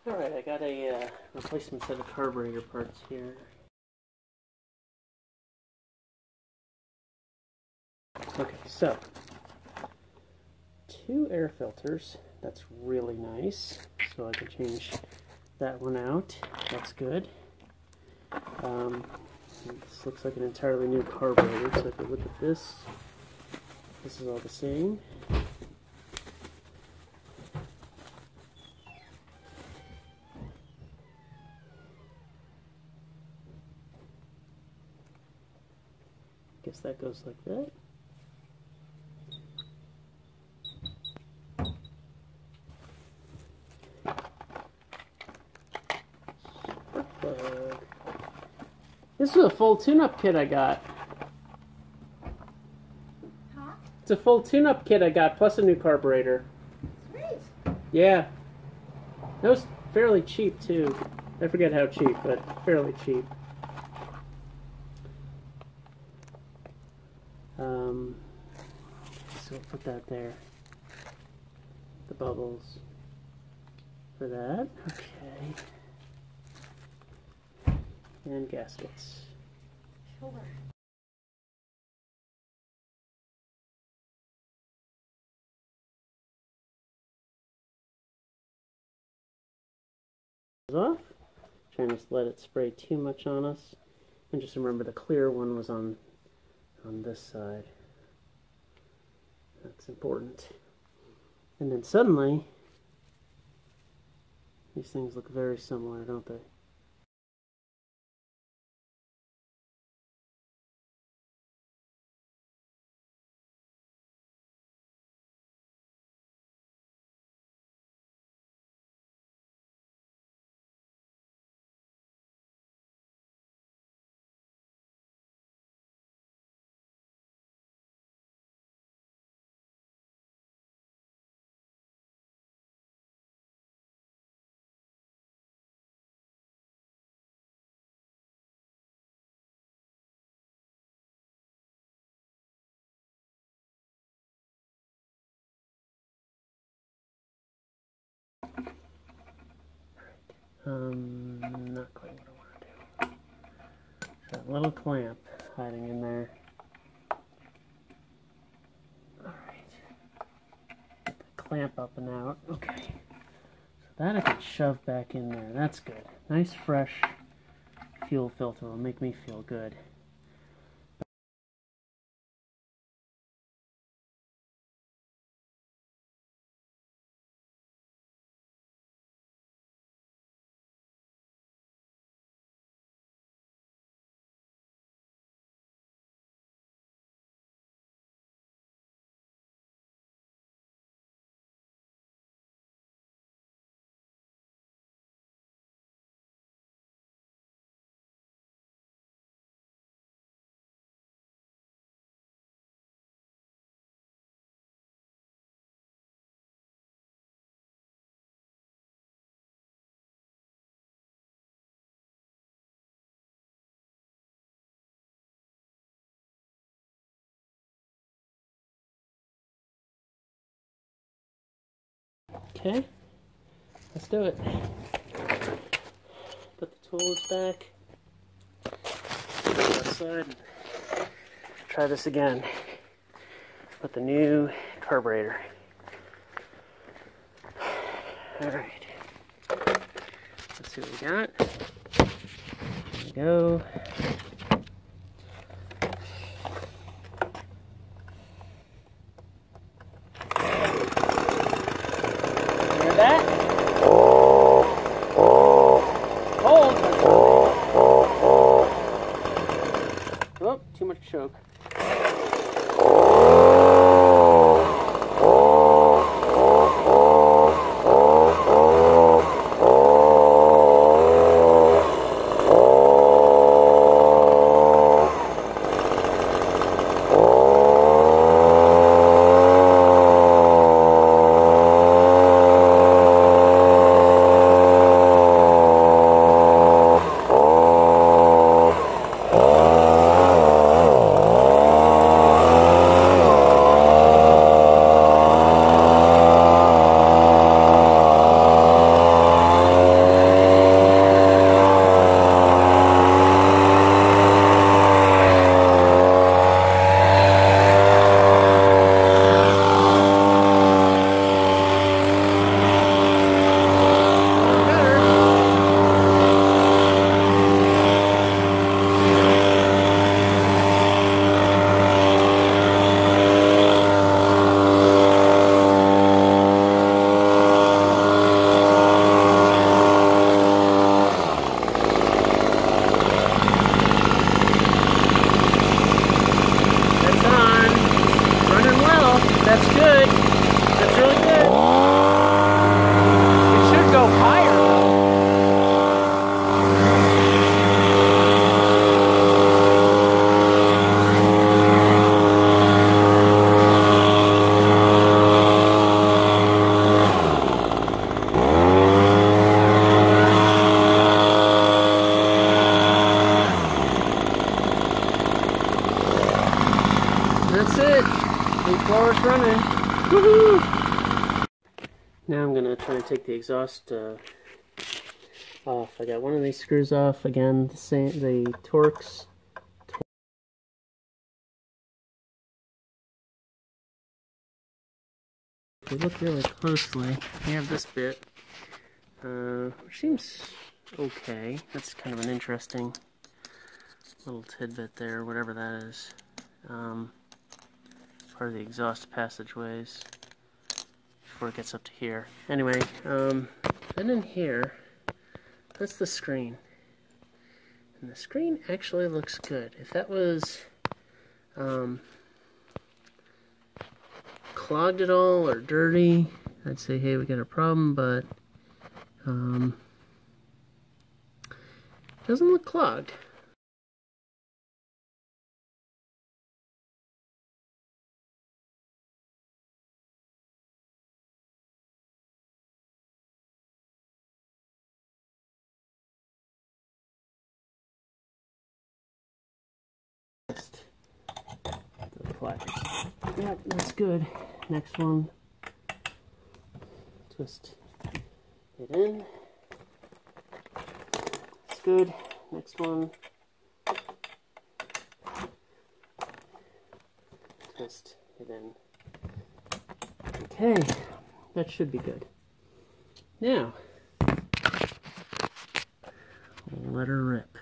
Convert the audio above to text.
Alright, I got a replacement set of carburetor parts here. Okay, so 2 air filters. That's really nice. So I can change that one out. That's good. This looks like an entirely new carburetor. So if you look at this, this is all the same. Guess that goes like that. This is a full tune-up kit I got. Huh? It's a full tune-up kit I got, plus a new carburetor. Great. Yeah. That was fairly cheap, too. I forget how cheap, but fairly cheap. So we'll put that there. The bubbles for that. Okay. And gaskets. Sure. Off. Trying not to let it spray too much on us. And just remember the clear one was on this side. That's important. And then suddenly, these things look very similar, don't they? Not quite what I want to do. There's that little clamp hiding in there. Alright. Get the clamp up and out. Okay. So that I can shove back in there. That's good. Nice fresh fuel filter will make me feel good. Okay, let's do it. Put the tools back. Outside. Try this again with the new carburetor. Alright. Let's see what we got. There we go. Oh, too much choke. that's it. 8 bars running. Woohoo! Now I'm gonna try and take the exhaust off. I got one of these screws off. Again, the Torx. If you look really closely, you have this bit, which seems okay. That's kind of an interesting little tidbit there, whatever that is. Part of the exhaust passageways before it gets up to here. Anyway, then in here, that's the screen. And the screen actually looks good. If that was clogged at all or dirty, I'd say, hey, we got a problem, but it doesn't look clogged. The pliers. That's good. Next one. Twist it in. That's good. Next one. Twist it in. Okay, that should be good. Now, let her rip.